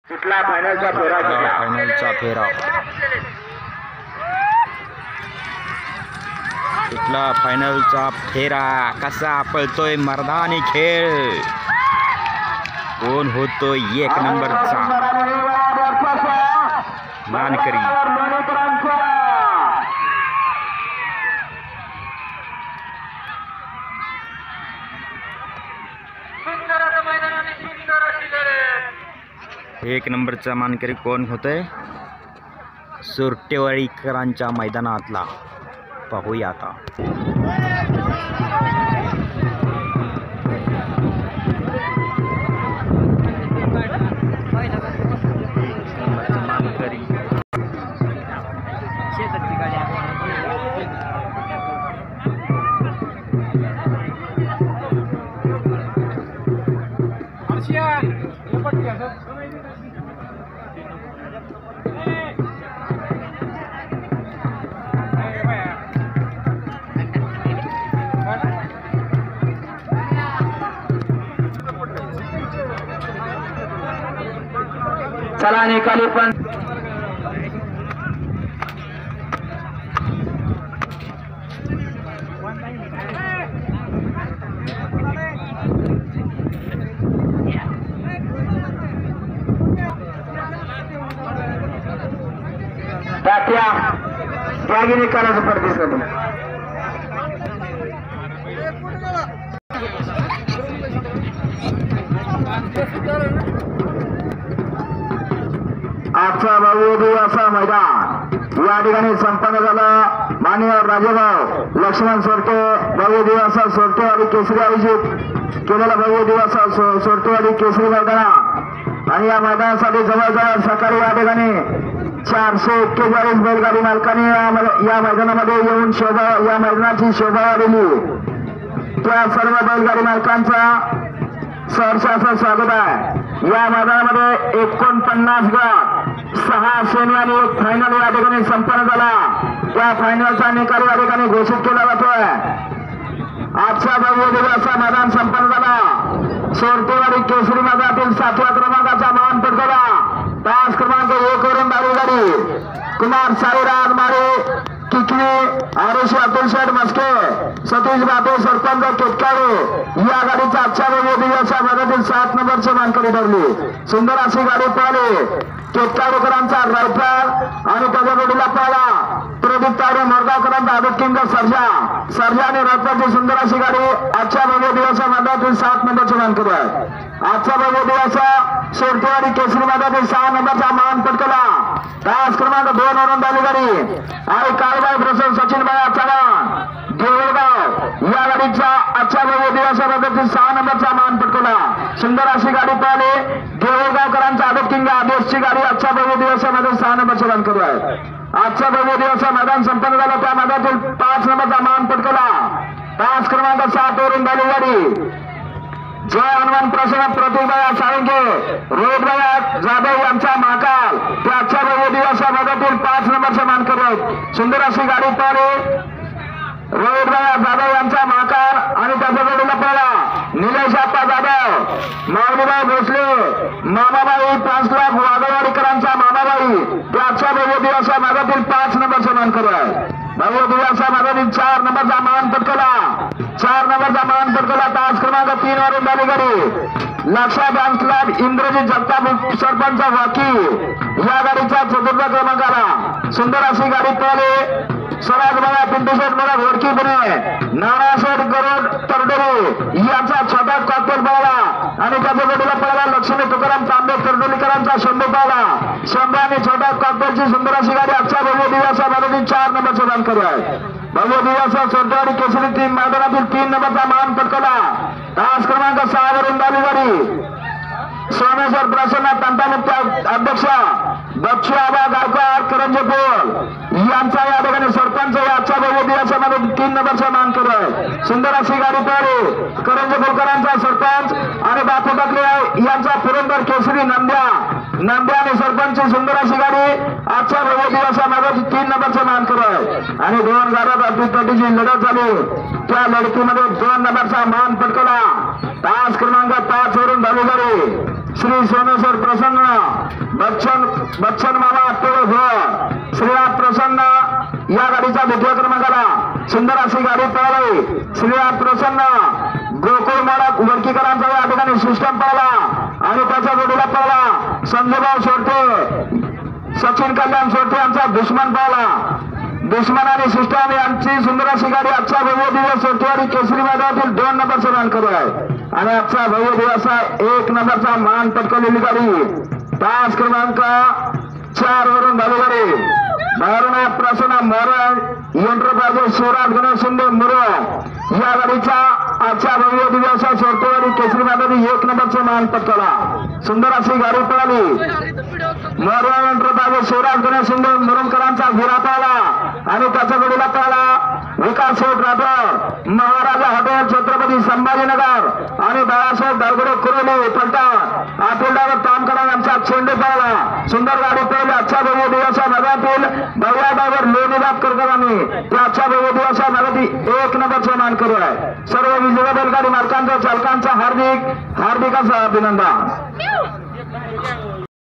कुठला फायनलचा फेरा घेतला? फायनलचा फेरा कुठला फायनलचा फेरा कसा पळतोय मर्दानी खेळ कोण होतोय एक नंबरचा मानकरी एक नंबरचा मानकरी कोण होतोय सोरटेवाडीकरांच्या मैदानातला पाहूया आता मानकरी चला निकाली पण त्यागी निकालाचं प्रतिसाद आजचा भव्य दिवसा मैदान या ठिकाणी संपन्न झाला. माननीय राजेभाऊ लक्ष्मण सोरटे भव्य दिवसा सोरटेवाडी केसरी आयोजित केलेला भव्य दिवसा सोरटेवाडी केसरी मैदान आणि या मैदानासाठी जवळजवळ सकाळी या ठिकाणी 441 बैलगाडी मालकांनी या मैदानामध्ये येऊन या मैदानाची शोभा वाढवली. त्या सर्व बैलगाडी मालकांचा सहर्ष असं स्वागत आहे. या मैदानामध्ये 49 गट 6 सेमी आणि 1 फायनल या ठिकाणी संपन्न झाला. त्या फायनलचा निकाल या ठिकाणी घोषित केला जातोय. आजचा भव्य दिवसा मैदान संपन्न झाला. सोरटेवाडी केसरी मैदानातील 7व्या क्रमांकाचा मान पटकावला. तास क्रमांक 1 वरून गाडी कुमार साईराज मारे किकली आरुष अतुल शेठ मस्के सतीश बाटे सरपंच केतकाळे या गाडीचा आजच्या भव्य दिवसा मैदानातील 7 नंबरचे मानकरी ठरली. सुंदर अशी गाडी पळाली. केतकाळेकरांचा रायफल आणि त्याच्या जोडीला पळाला प्रदीप तावडे मोरगावकरांचा आदतकिंग सर्जा आणि रत्नाची सुंदर अशी गाडी आजच्या भव्य दिवसा मैदानातील 7 नंबरचे मानकरी आहे. आजच्या भव्य दिवसा सोरटेवाडी केसरी मैदानातील 6 नंबरचा मान पटकला. तास क्रमांक 2 वरून झाली गाडी आई काळबाई प्रसन्न सचिनबाई चव्हाण देवळगाव या गाडीचा आजच्या भव्य दिवसा मैदानातील 6 नंबरचा मान पटकवला. सुंदर अशी गाडी पळाली. देवळगावकरांचा आदतकिंग आदेशची गाडी आजच्या भव्य दिवसा मैदानातील 6 नंबरचे मानकरी आहे. आजच्या भव्य दिवसा मैदान संपन्न झालं. त्या मैदानातील 5 नंबरचा मान पटकवला. तास क्रमांक 7 वरून झाली गाडी जय हनुमान प्रसन्न प्रतिभा साळुंके रोहितभाई जाधव यांचा महाकाल ते आजच्या भव्य दिवसा मैदानातील 5 नंबरचे मानकरी आहेत. सुंदर अशी गाडी पळाली. रोहितभाई जाधव यांचा महाकाल आणि त्याच्या जोडीला पळाला निलेश आप्पा जाधव माऊलीबाई भोसले मामाबाई 5 लाख वाघवाडीकरांचा मामाबाई ते आजच्या भव्य दिवसा मैदानातील 5 नंबरचे मानकरी आहेत. भव्य दिवसा मैदानातील 4 नंबरचा मान पटकवला. 4 नंबरचा मान पटकवला. तास क्रमांक 3 वरून झाली गाडी लक्षा डान्स क्लब इंद्रजित जगताप सरपंच वाकी या गाडीचा 4थ्या क्रमांकाला सुंदर अशी गाडी पळाली. स्वराज मला पिंटूशेठ मला घोडकी पुणे नानाशेठ गरुड तरडोली यांचा छोटा कॉकटेल पळाला आणि त्याच्या जोडीला पळाला लक्ष्मी तुकाराम तांबे तरडोलीकरांचा शंभू पळाला. शंभू आणि छोटा कॉकटेलची सुंदर अशी गाडी आजच्या भव्य दिवसा मैदानातील 4 नंबरचे मानकरी आहे. भव्य दिवसा सोरटेवाडी केसरी टीम मैदानातील 3 नंबरचा मान पटकवला. तास क्रमांक 6 वरून झाली गाडी सोमेश्वर प्रसन्न तंटामुक्त अध्यक्ष बच्चू आबा गायकवाड करंजेपूर यांचा या ठिकाणी सरपंच आजच्या भव्य दिवसामध्ये 3 नंबरचा मानकरी आहे. सुंदर अशी गाडी पळाली. करंजेपूरकरांचा सरपंच आणि बापू टाकले यांचा पुरंदर केसरी नंद्या आणि सरपंच सुंदर अशी गाडी आजच्या भव्य दिवसामध्ये 3 नंबरचा मानकरी आहे. आणि 2000 जी लढत झाली त्या लढतीमध्ये 2 नंबरचा मान पटकवला. तास क्रमांक 5 वरून झाली गाडी श्री सोमेश्वर प्रसन्न बच्चन मामा तुळघर श्रीनाथ प्रसन्न या गाडीचा द्वितीय क्रमांकाला सुंदर अशी गाडी पळाली. श्रीनाथ प्रसन्न गोकुळ माडक वडकीकरांचा या ठिकाणी सिस्टम पळाला आणि त्याच्या जोडीला पळाला संजयभाऊ सोरटे सचिन कल्याण सोरटे यांचा दुश्मन पळाला. दुश्मन आणि सिस्टम यांची सुंदर अशी गाडी आजच्या भव्य दिवस सोरटेवाडी केसरी मैदानातील 2 नंबरचा मान करू आहे आणि आजचा भव्य दिवस 1 नंबरचा मान पटकवलेली गाडी तास क्रमांक 4 वरून झाली गाडी बाहेरून प्रसन्न मरण एंटरप्राइजेस शिवराज गणेश शिंदे मुरळ या गाडीचा आजच्या भव्य दिवस सोरटेवाडी केसरी मैदानी 1 नंबरचा मान पटकवला. सुंदर अशी गाडी पळाली. मरण एंटरप्राइजेस शिवराज गणेश शिंदे मुरुमकरांचा विरा पळाला आणि त्याच्या जोडीला पळाला विकास शेठ राठोड महाराजा हॉटेल छत्रपती संभाजीनगर आणि बाळासाहेब दारगुडे कुरोली फलटण आठवड्यावर काम करा यांचा चेंडू पळाला. सुंदर गाडी पळाली. आजच्या भव्य दिवसा भागातील भव्या ड्रायव्हर लोणीबाग करकरांनी त्या आजच्या भव्य दिवसा भागातील 1 नंबरचा मान करू आहे. सर्व विजय बैलगाडी मालकांच्या चालकांचा हार्दिक असं अभिनंदन.